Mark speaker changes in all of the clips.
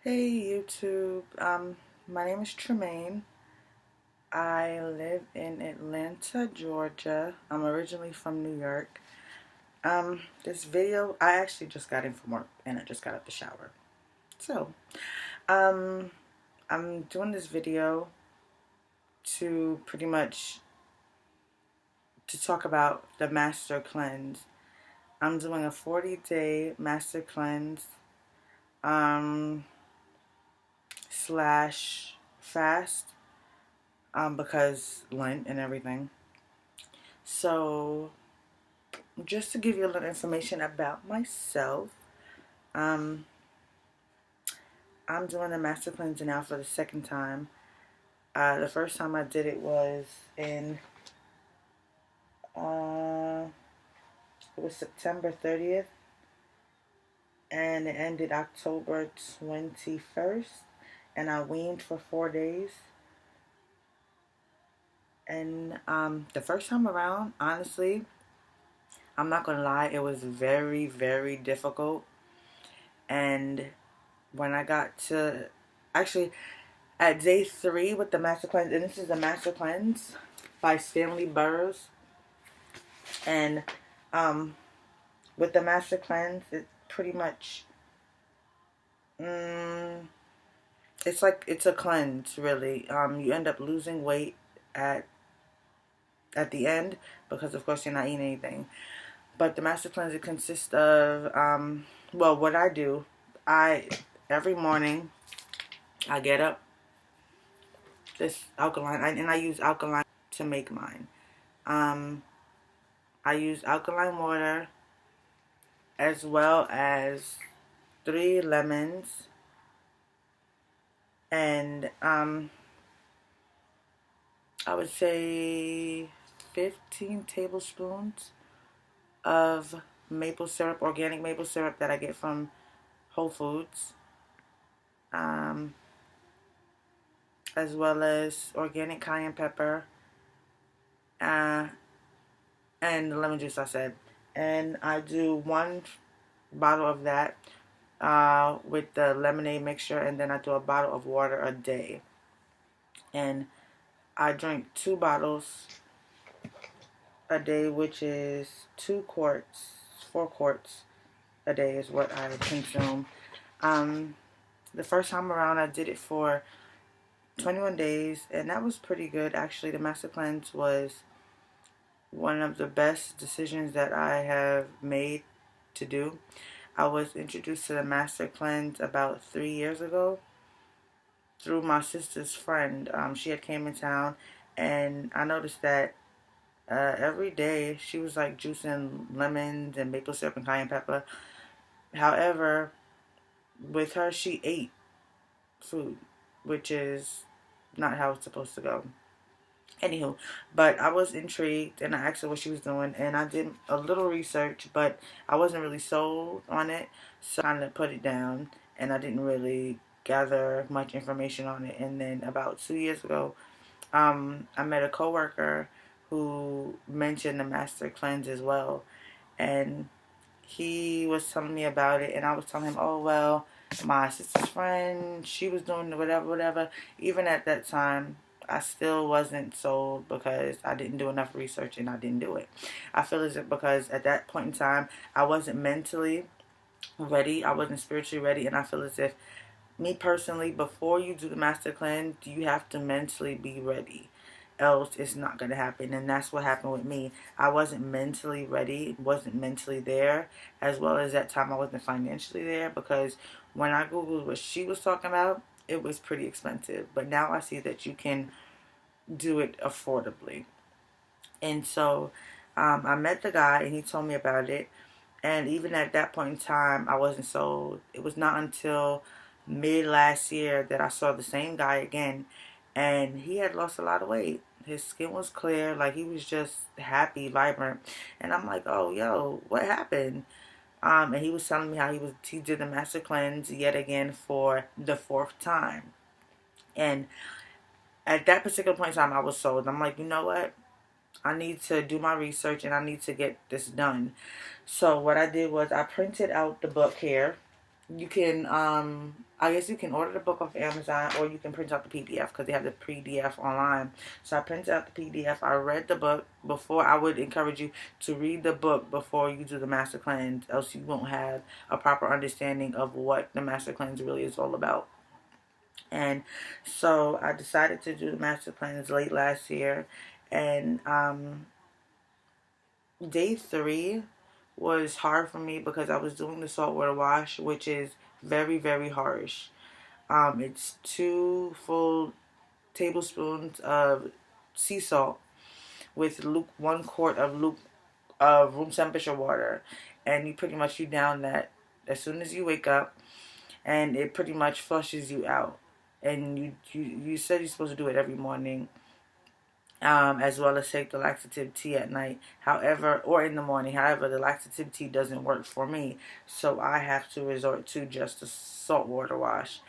Speaker 1: Hey YouTube, my name is Tremaine. I live in Atlanta, Georgia. I'm originally from New York. This video, I actually just got in from work and I just got out the shower. So, um, I'm doing this video to pretty much to talk about the Master Cleanse. I'm doing a 40-day Master Cleanse, um, slash fast, because Lent and everything. So, just to give you a little information about myself, um, I'm doing the Master Cleanse now for the second time. The first time I did it was in uh, it was September 30th, and it ended October 21st, and I weaned for 4 days. And the first time around, honestly, I'm not gonna lie, it was very, very difficult. And when I got to actually at day 3 with the Master Cleanse, and this is the Master Cleanse by Stanley Burroughs. And um, with the Master Cleanse, it pretty much, mm, it's like it's a cleanse, really. You end up losing weight at the end because, of course, you're not eating anything. But the Master Cleanse, it consists of, well, what I do, every morning, I get up, this alkaline, and I use alkaline to make mine. Um, I use alkaline water as well as 3 lemons and I would say 15 tablespoons of maple syrup, organic maple syrup that I get from Whole Foods, um, as well as organic cayenne pepper, uh, and the lemon juice I said. And I do 1 bottle of that with the lemonade mixture, and then I do a bottle of water a day. And I drink 2 bottles a day, which is 2 quarts, 4 quarts a day is what I consume. Um, the first time around, I did it for 21 days, and that was pretty good. Actually, the Master Cleanse was one of the best decisions that I have made to do. I was introduced to the Master Cleanse about 3 years ago through my sister's friend. She had came in town, and I noticed that every day she was like juicing lemons and maple syrup and cayenne pepper. However, with her, she ate food, which is not how it's supposed to go. Anywho, but I was intrigued and I asked her what she was doing, and I did a little research, but I wasn't really sold on it, so I kind of put it down and I didn't really gather much information on it. And then about 2 years ago, I met a coworker who mentioned the Master Cleanse as well, and he was telling me about it, and I was telling him, oh, well, my sister's friend, she was doing whatever, whatever. Even at that time, I still wasn't sold because I didn't do enough research and I didn't do it. I feel as if because at that point in time, I wasn't mentally ready, I wasn't spiritually ready, and I feel as if, me personally, before you do the Master Cleanse, you have to mentally be ready, else it's not going to happen. And that's what happened with me. I wasn't mentally ready, wasn't mentally there, as well as that time I wasn't financially there, because when I googled what she was talking about, it was pretty expensive. But now I see that you can do it affordably. And so I met the guy and he told me about it, and even at that point in time I wasn't sold. It was not until mid last year that I saw the same guy again, and he had lost a lot of weight. His skin was clear, like he was just happy, vibrant. And I'm like, oh, yo, what happened? And he was telling me how he did the Master Cleanse yet again for the 4th time. And at that particular point in time, I was sold. I'm like, you know what? I need to do my research and I need to get this done. So what I did was I printed out the book here, You can, I guess you can order the book off Amazon, or you can print out the PDF because they have the PDF online. So I printed out the PDF. I read the book before. I would encourage you to read the book before you do the Master Cleanse, else you won't have a proper understanding of what the Master Cleanse really is all about. And so I decided to do the Master Cleanse late last year, and day 3 was hard for me because I was doing the saltwater wash, which is very, very harsh. It's 2 full tablespoons of sea salt with 1 quart of room temperature water, and you pretty much, you down that as soon as you wake up, and it pretty much flushes you out. And you said you're supposed to do it every morning, as well as take the laxative tea at night. However, or in the morning. However, the laxative tea doesn't work for me, so I have to resort to just a saltwater wash.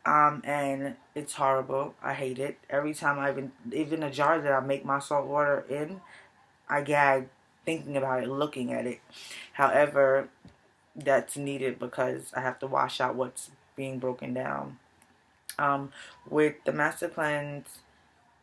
Speaker 1: And it's horrible. I hate it. Every time even a jar that I make my salt water in, I gag thinking about it, looking at it. However, that's needed because I have to wash out what's being broken down. With the Master Cleanse,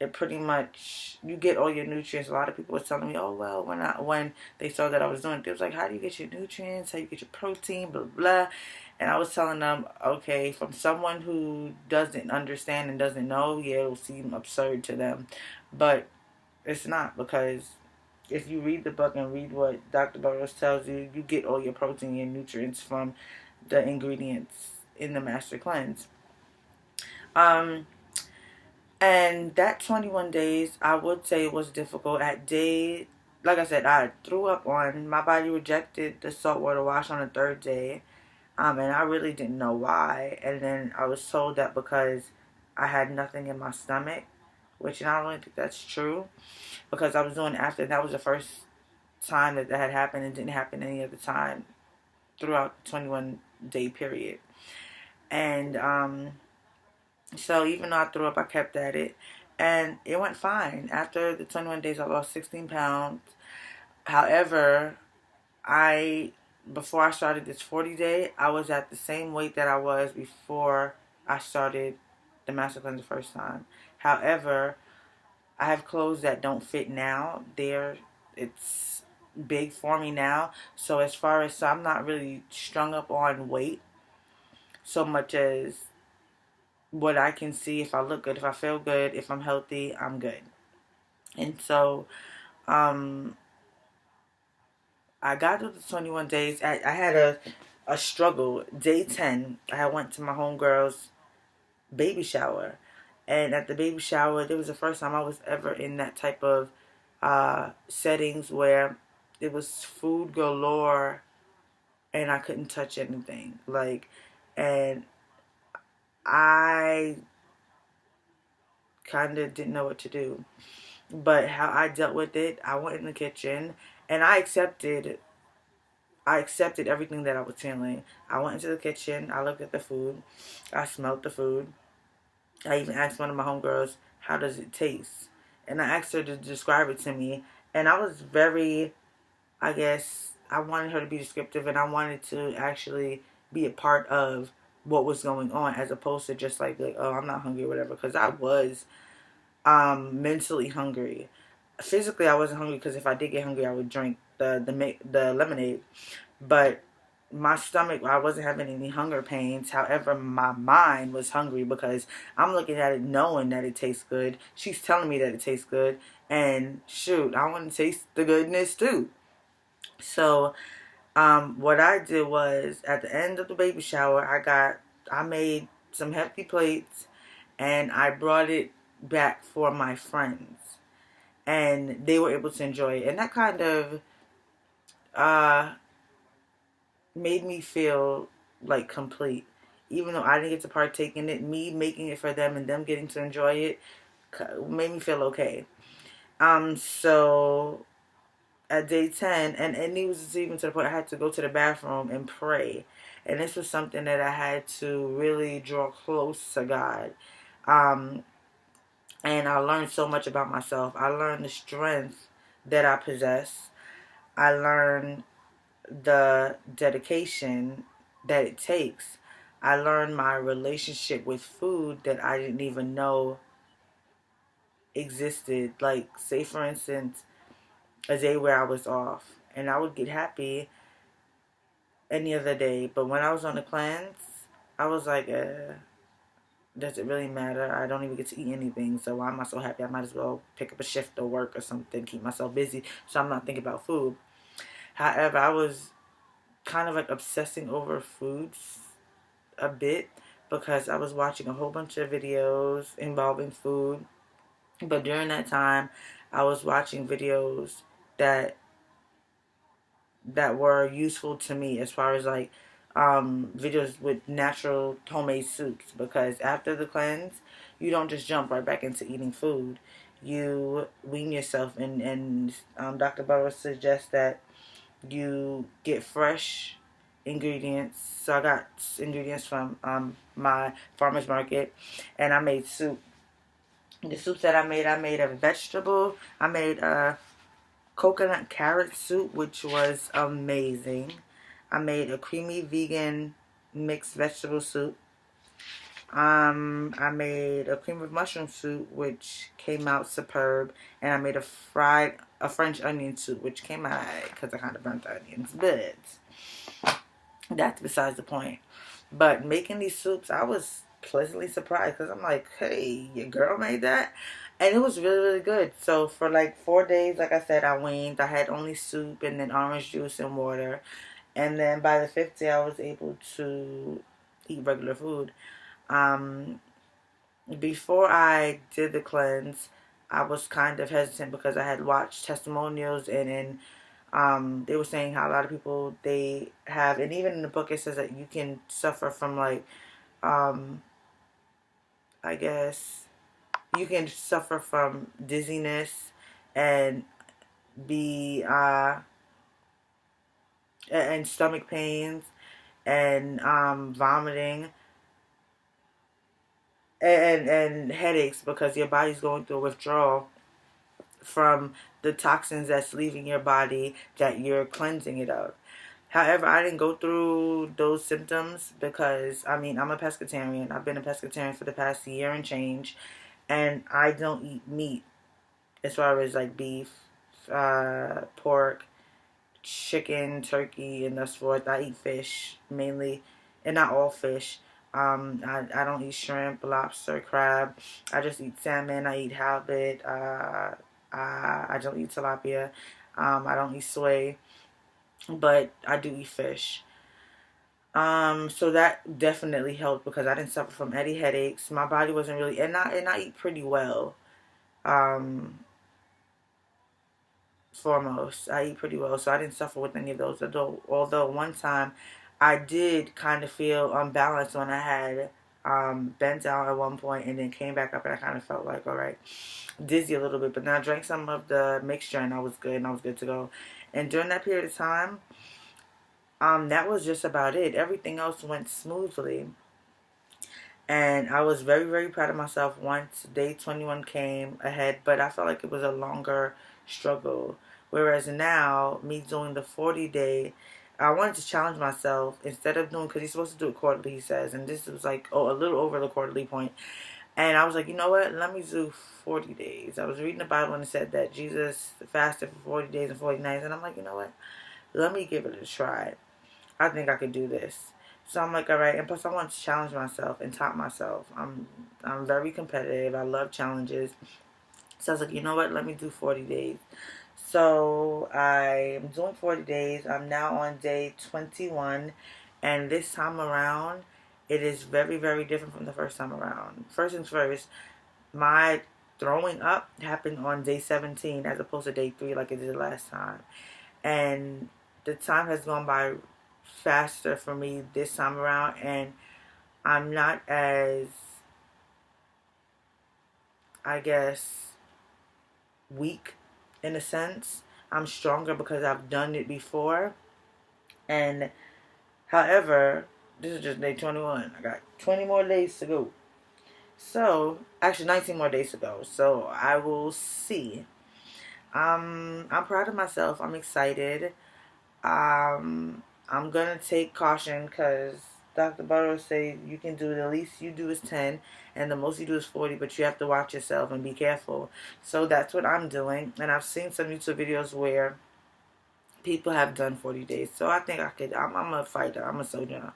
Speaker 1: it pretty much, you get all your nutrients. A lot of people were telling me, oh well, when they saw that I was doing it, they was like, how do you get your nutrients? How do you get your protein? Blah blah. And I was telling them, okay, from someone who doesn't understand and doesn't know, yeah, it'll seem absurd to them, but it's not, because if you read the book and read what Dr. Burroughs tells you, you get all your protein and nutrients from the ingredients in the Master Cleanse. Um, And that 21 days, I would say it was difficult. Like I said, I threw up on, my body rejected the saltwater wash on the 3rd day. And I really didn't know why. And then I was told that because I had nothing in my stomach, which I don't really think that's true. Because I was doing it after, that was the first time that had happened. It didn't happen any other time throughout the 21-day period. And, so even though I threw up, I kept at it. And it went fine. After the 21 days, I lost 16 pounds. However, before I started this 40-day, I was at the same weight that I was before I started the Master Cleanse the first time. However, I have clothes that don't fit now. It's big for me now. So so I'm not really strung up on weight so much as what I can see. If I look good, if I feel good, if I'm healthy, I'm good. And so, um, I got to the 21 days. I had a struggle. Day 10, I went to my homegirl's baby shower. And at the baby shower, it was the first time I was ever in that type of settings where it was food galore and I couldn't touch anything. And I kind of didn't know what to do. But how I dealt with it, I went in the kitchen and I accepted everything that I was feeling. I went into the kitchen, I looked at the food, I smelled the food. I even asked one of my homegirls, how does it taste? And I asked her to describe it to me. And I was very, I guess, I wanted her to be descriptive, and I wanted to actually be a part of what was going on, as opposed to just like oh, I'm not hungry or whatever. Because I was mentally hungry. Physically, I wasn't hungry because if I did get hungry, I would drink the lemonade. But my stomach, I wasn't having any hunger pains. However, my mind was hungry because I'm looking at it knowing that it tastes good. She's telling me that it tastes good. And shoot, I want to taste the goodness too. So, what I did was at the end of the baby shower, I made some hefty plates and I brought it back for my friends. And they were able to enjoy it. And that kind of uh, made me feel like complete. Even though I didn't get to partake in it, me making it for them and them getting to enjoy it made me feel okay. So at day 10, and it was even to the point I had to go to the bathroom and pray. And this was something that I had to really draw close to God. Um, and I learned so much about myself. I learned the strength that I possess. I learned the dedication that it takes. I learned my relationship with food that I didn't even know existed. Like, say for instance, a day where I was off, and I would get happy any other day, but when I was on the cleanse, I was like, does it really matter? I don't even get to eat anything, so why am I so happy? I might as well pick up a shift or work or something, keep myself busy, so I'm not thinking about food. However, I was kind of like obsessing over foods a bit because I was watching a whole bunch of videos involving food. But during that time, I was watching videos that that were useful to me as far as like videos with natural homemade soups, because after the cleanse, you don't just jump right back into eating food. You wean yourself, and Dr. Burrows suggests that you get fresh ingredients. So I got ingredients from my farmer's market, and I made soup. The soups that I made a vegetable. I made a coconut carrot soup, which was amazing. I made a creamy vegan mixed vegetable soup. I made a cream of mushroom soup, which came out superb, and I made a French onion soup, which came out because I kind of burnt the onions, but that's besides the point. But making these soups, I was pleasantly surprised because I'm like, hey, your girl made that. And it was really, really good. So for like 4 days, like I said, I weaned. I had only soup and then orange juice and water. And then by the fifth day, I was able to eat regular food. Um, Before I did the cleanse, I was kind of hesitant because I had watched testimonials, and they were saying how a lot of people they have, and even in the book it says that you can suffer from like, um, I guess you can suffer from dizziness and be and stomach pains and vomiting and headaches because your body's going through a withdrawal from the toxins that's leaving your body that you're cleansing it of. However, I didn't go through those symptoms because, I mean, I'm a pescatarian. I've been a pescatarian for the past year and change, and I don't eat meat as far as like beef, pork, chicken, turkey, and thus forth. I eat fish mainly, and not all fish. I don't eat shrimp, lobster, crab. I just eat salmon. I eat halibut. I don't eat tilapia. I don't eat soy, but I do eat fish. So that definitely helped because I didn't suffer from any headaches. My body wasn't really, and I eat pretty well. Um, Foremost, I eat pretty well, so I didn't suffer with any of those. Although one time, I did kind of feel unbalanced when I had bent down at one point and then came back up, and I kind of felt like all right, dizzy a little bit. But then I drank some of the mixture, and I was good, and I was good to go. And during that period of time, that was just about it. Everything else went smoothly. And I was very, very proud of myself once day 21 came ahead, but I felt like it was a longer struggle. Whereas now, me doing the 40-day, I wanted to challenge myself instead of doing, because he's supposed to do it quarterly, he says, and this was like, a little over the quarterly point. And I was like, you know what, let me do 40 days. I was reading the Bible and it said that Jesus fasted for 40 days and 40 nights, and I'm like, you know what, let me give it a try. I think I could do this. So I'm like, all right. And plus, I want to challenge myself and top myself. I'm very competitive. I love challenges. So I was like, you know what? Let me do 40 days. So I'm doing 40 days. I'm now on day 21. And this time around, it is very, very different from the first time around. First things first, my throwing up happened on day 17 as opposed to day 3 like it did last time. And the time has gone by faster for me this time around, and I'm not as, I guess, weak in a sense. I'm stronger because I've done it before. And however, this is just day 21. I got 20 more days to go. So, actually 19 more days to go. So, I will see. I'm proud of myself. I'm excited. Um I'm gonna take caution because Dr. Burrows say you can do the least you do is 10 and the most you do is 40, but you have to watch yourself and be careful. So that's what I'm doing. And I've seen some YouTube videos where people have done 40 days. So I think I could. I'm a fighter. I'm a soldier.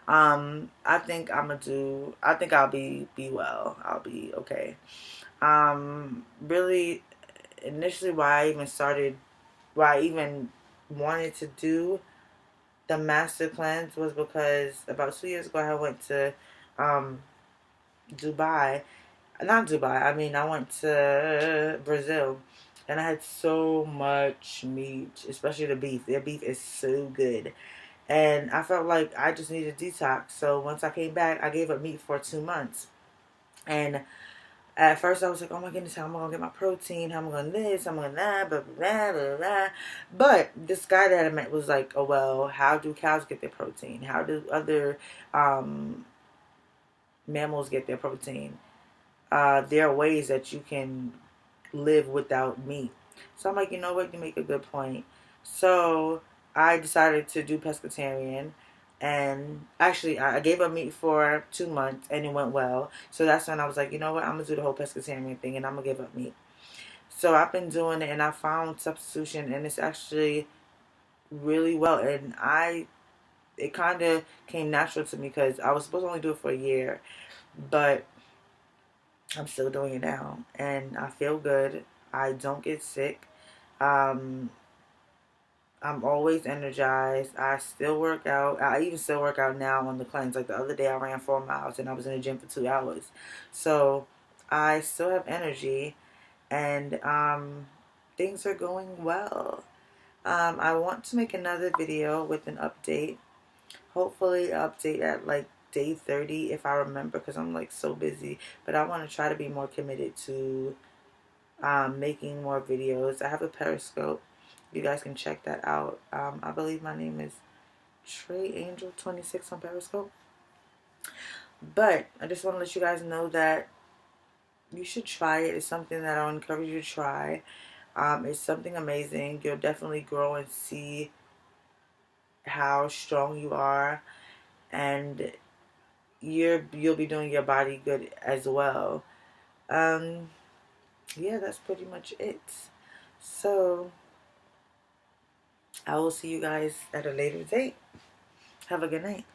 Speaker 1: I think I'll be well. I'll be okay. Really, initially, why I even wanted to do the master cleanse was because about 2 years ago I went to um, Dubai. Not Dubai. I mean, I went to Brazil, and I had so much meat, especially the beef. Their beef is so good. And I felt like I just needed a detox. So once I came back, I gave up meat for 2 months. And at first I was like, oh my goodness, how am I going to get my protein? How am I going to this? How am I going to that? Blah, blah, blah, blah. But this guy that I met was like, oh, well, how do cows get their protein? How do other mammals get their protein? There are ways that you can live without meat. So I'm like, you know what? You make a good point. So I decided to do pescatarian. And actually, I gave up meat for 2 months and it went well. So that's when I was like, you know what? I'm going to do the whole pescatarian thing and I'm going to give up meat. So I've been doing it and I found substitution and it's actually really well. And it kind of came natural to me because I was supposed to only do it for a year. But I'm still doing it now, and I feel good. I don't get sick. Um, I'm always energized. I still work out. I even still work out now on the cleanse. Like the other day, I ran 4 miles and I was in the gym for 2 hours. So I still have energy, and things are going well. I want to make another video with an update. Hopefully, update at like day 30 if I remember because I'm like so busy. But I want to try to be more committed to making more videos. I have a Periscope. You guys can check that out. I believe my name is Trey Angel 26 on Periscope. But I just want to let you guys know that you should try it. It's something that I'll encourage you to try. It's something amazing. You'll definitely grow and see how strong you are, and you'll be doing your body good as well. Yeah, that's pretty much it. So I will see you guys at a later date. Have a good night.